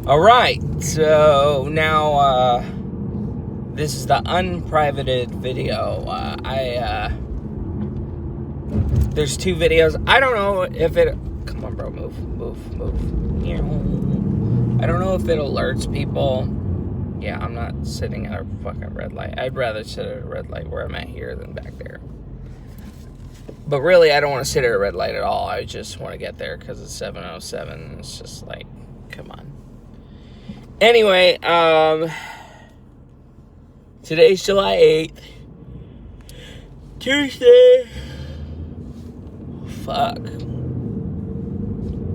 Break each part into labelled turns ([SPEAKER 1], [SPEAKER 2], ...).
[SPEAKER 1] Alright, so now, this is the unprivated video. There's two videos. I don't know if it... Come on, bro, move. I don't know if it alerts people. Yeah, I'm not sitting at a fucking red light. I'd rather sit at a red light where I'm at here than back there. But really, I don't want to sit at a red light at all. I just want to get there because it's 7:07. It's just like, come on. Anyway, today's July 8th. Tuesday. Fuck.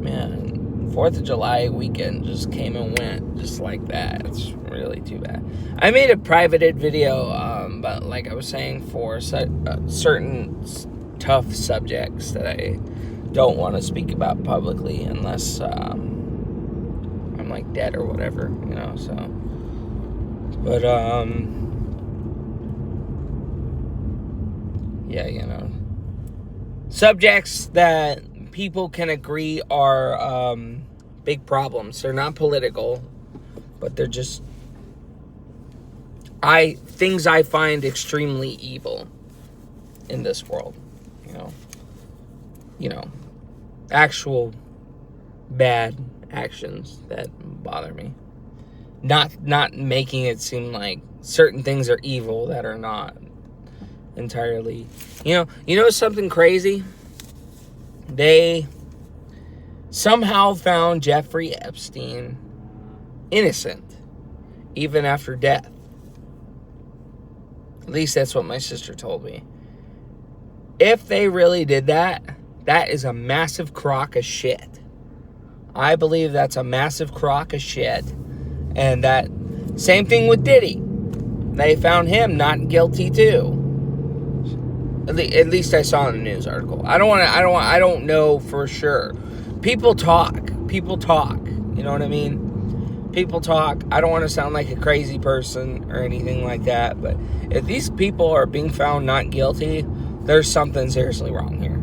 [SPEAKER 1] Man, 4th of July weekend just came and went just like that. It's really too bad. I made a privated video, but like I was saying, for certain tough subjects that I don't want to speak about publicly unless I'm like dead or whatever, you know, so. But, yeah, you know. Subjects that people can agree are big problems. They're not political, but they're just things I find extremely evil in this world. You know, actual bad actions that bother me. Not making it seem like certain things are evil that are not entirely. You know something crazy? They somehow found Jeffrey Epstein innocent, even after death. At least that's what my sister told me. If they really did that, that is a massive crock of shit. I believe that's a massive crock of shit. And that same thing with Diddy. They found him not guilty too. At least I saw in the news article. I don't know for sure. People talk. You know what I mean? People talk. I don't want to sound like a crazy person or anything like that, but if these people are being found not guilty, there's something seriously wrong here.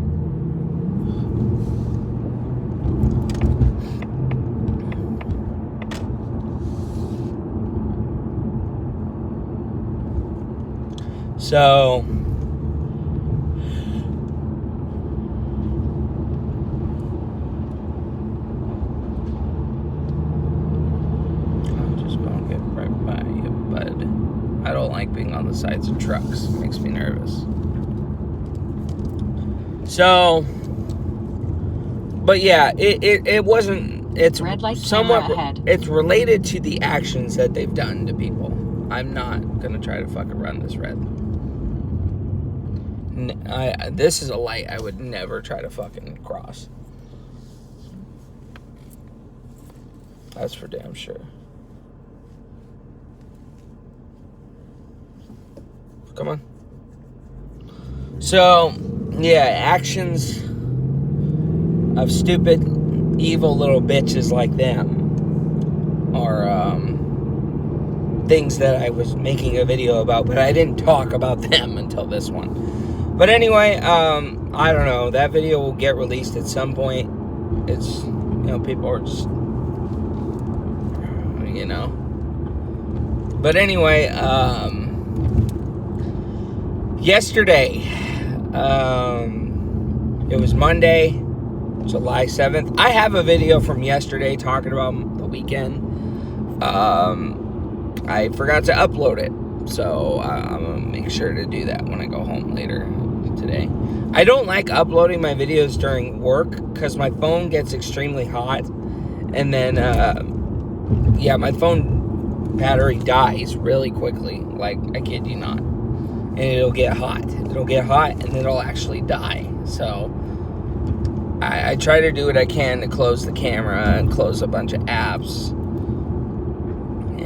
[SPEAKER 1] So, I'm just going to get right by you, bud. I don't like being on the sides of trucks. It makes me nervous. So, but yeah, it wasn't, it's somewhat, it's related to the actions that they've done to people. I'm not going to try to fucking run this red. This is a light I would never try to fucking cross. That's for damn sure. Come on. So, yeah, actions of stupid, evil little bitches like them are things that I was making a video about, but I didn't talk about them until this one. But anyway, I don't know. That video will get released at some point. It's, people are just, But anyway, yesterday, it was Monday, July 7th. I have a video from yesterday talking about the weekend. I forgot to upload it, so I'm going to make sure to do that when I go home later today. I don't like uploading my videos during work because my phone gets extremely hot, and then, my phone battery dies really quickly. Like, I kid you not. And it'll get hot. And it'll actually die. So, I try to do what I can to close the camera and close a bunch of apps.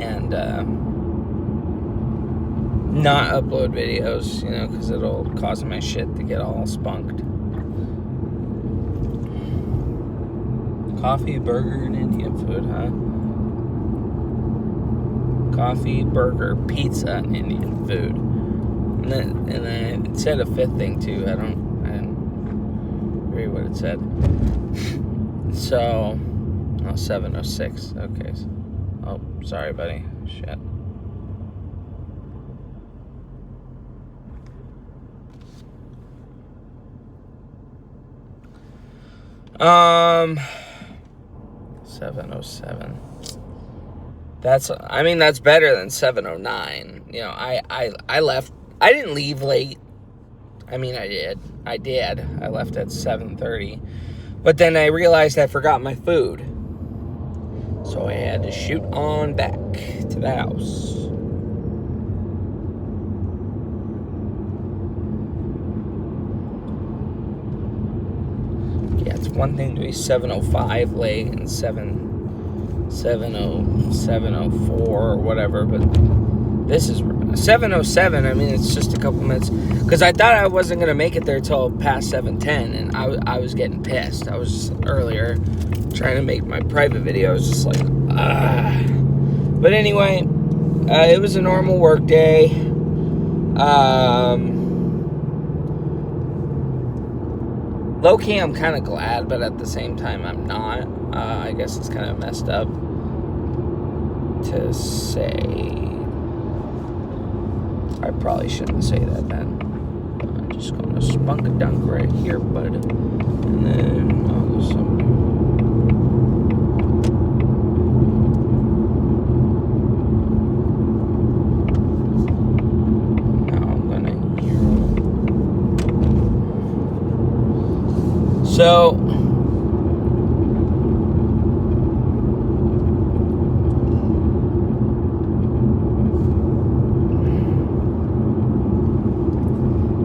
[SPEAKER 1] And, not upload videos, because it'll cause my shit to get all spunked. Coffee, burger, and Indian food, huh? Coffee, burger, pizza, and Indian food. And then it said a fifth thing, too. I didn't read what it said. So, 7:06. Okay. Oh, sorry, buddy. Shit. Um, 7:07. That's better than 7:09. You know, I left. I didn't leave late. I mean, I did. I left at 7:30. But then I realized I forgot my food. So I had to shoot on back to the house. Yeah, it's one thing to be 7:05 late and 7:04 or whatever, but this is 7:07. I mean, it's just a couple minutes. Because I thought I wasn't going to make it there till past 7:10, and I was getting pissed. I was earlier trying to make my private video. I was just like, ah. But anyway, it was a normal work day. Low-key, I'm kind of glad, but at the same time, I'm not. I guess it's kind of messed up to say. I probably shouldn't say that then. I'm just going to spunk a dunk right here, bud. And then I'll do some. Now I'm going to. So.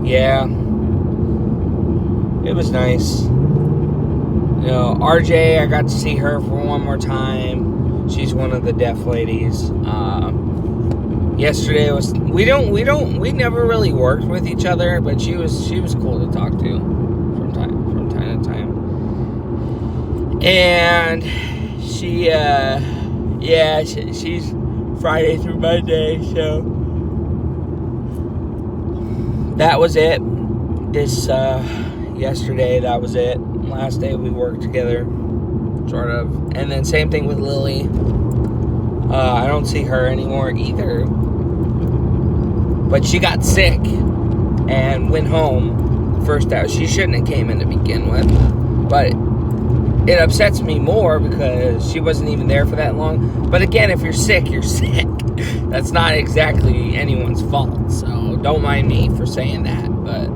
[SPEAKER 1] Yeah, it was nice. You know, RJ, I got to see her for one more time. She's one of the deaf ladies. Yesterday was we never really worked with each other, but she was cool to talk to from time to time. And she's Friday through Monday, so. That was it. Yesterday, that was it. Last day we worked together, sort of. And then same thing with Lily. I don't see her anymore either. But she got sick and went home first out. She shouldn't have came in to begin with. But it upsets me more because she wasn't even there for that long. But again, if you're sick, you're sick. That's not exactly anyone's fault, so don't mind me for saying that. But,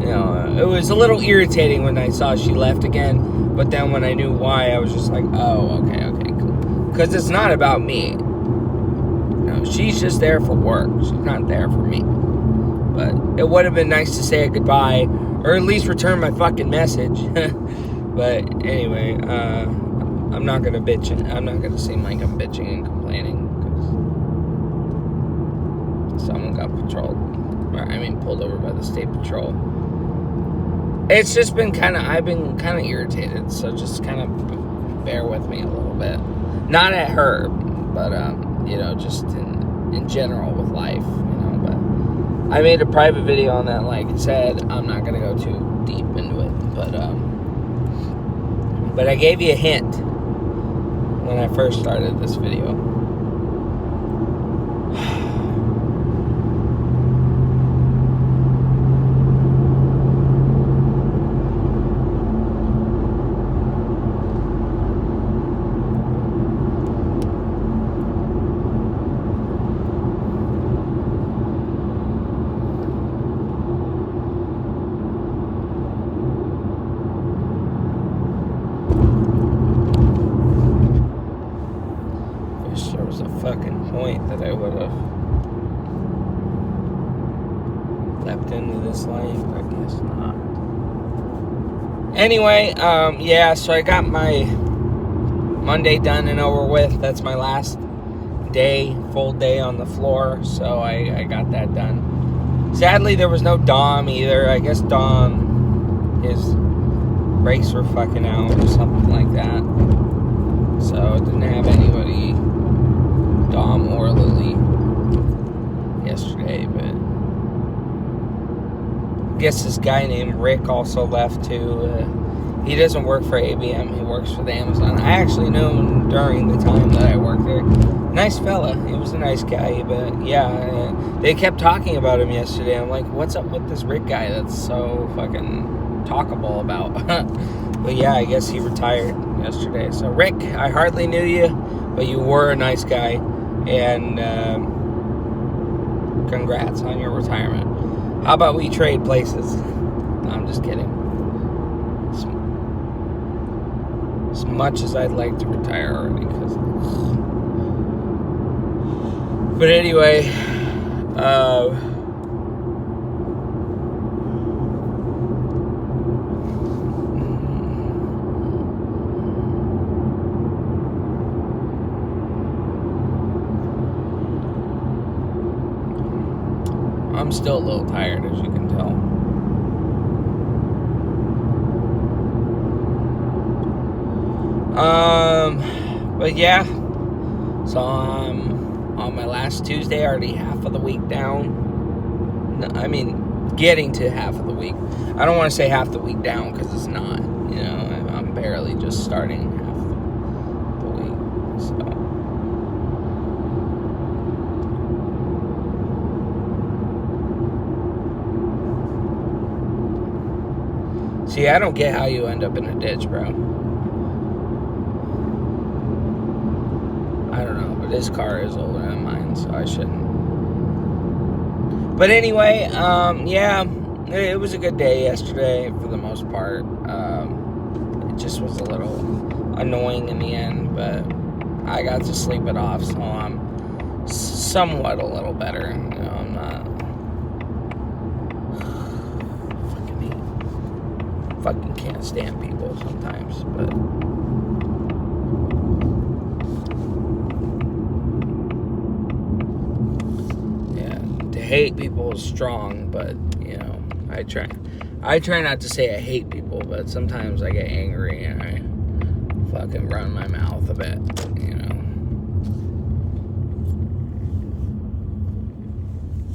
[SPEAKER 1] you know, it was a little irritating when I saw she left again. But then when I knew why, I was just like, oh, okay, cool. Because it's not about me. You know, she's just there for work. She's not there for me. But it would have been nice to say a goodbye, or at least return my fucking message. But anyway, I'm not going to bitch. I'm not going to seem like I'm bitching and complaining. Someone got pulled over by the state patrol. It's just been I've been kind of irritated, so just kind of bear with me a little bit. Not at her, but, you know, just in general with life, you know, but I made a private video on that, like I said. I'm not going to go too deep into it, but I gave you a hint when I first started this video. Fucking point that I would have leapt into this lane, but I guess not. Anyway, yeah, so I got my Monday done and over with. That's my last day, full day on the floor, so I got that done. Sadly, there was no Dom either. I guess Dom, his brakes were fucking out or something like that. So I didn't have anybody, Dom or Lily, yesterday, but I guess this guy named Rick also left too. He doesn't work for ABM. He works for the Amazon. I actually knew him during the time that I worked there. Nice fella. He was a nice guy, but yeah, they kept talking about him yesterday. I'm like, what's up with this Rick guy that's so fucking talkable about? But yeah, I guess he retired yesterday. So Rick, I hardly knew you, but you were a nice guy, and congrats on your retirement. How about we trade places? No, I'm just kidding. As much as I'd like to retire already, but anyway, I'm still a little tired, as you can tell. But yeah, so on my last Tuesday, already half of the week down. No, I mean, getting to half of the week. I don't want to say half the week down, because it's not. You know, I'm barely just starting half the week. So, see, I don't get how you end up in a ditch, bro. I don't know, but this car is older than mine, so I shouldn't. But anyway, yeah, it was a good day yesterday for the most part. It just was a little annoying in the end, but I got to sleep it off, so I'm somewhat a little better. You know, I'm not fucking can't stand people sometimes, but hate people is strong, but you know, I try not to say I hate people, but sometimes I get angry and I fucking run my mouth a bit, you know.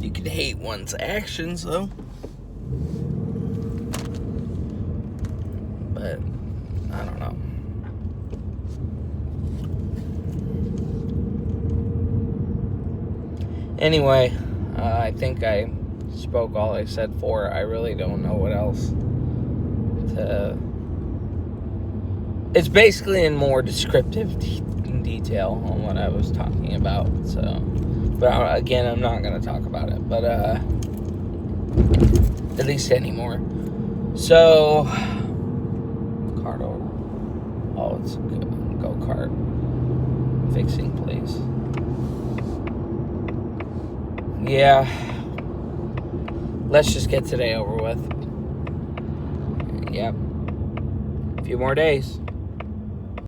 [SPEAKER 1] You can hate one's actions though, but I don't know. Anyway, I think I spoke all I said for. I really don't know what else to... It's basically in more descriptive detail on what I was talking about. So, but again, I'm not going to talk about it. But at least anymore. So, car door. Oh, it's a go-kart fixing place. Yeah, let's just get today over with. Yep, a few more days.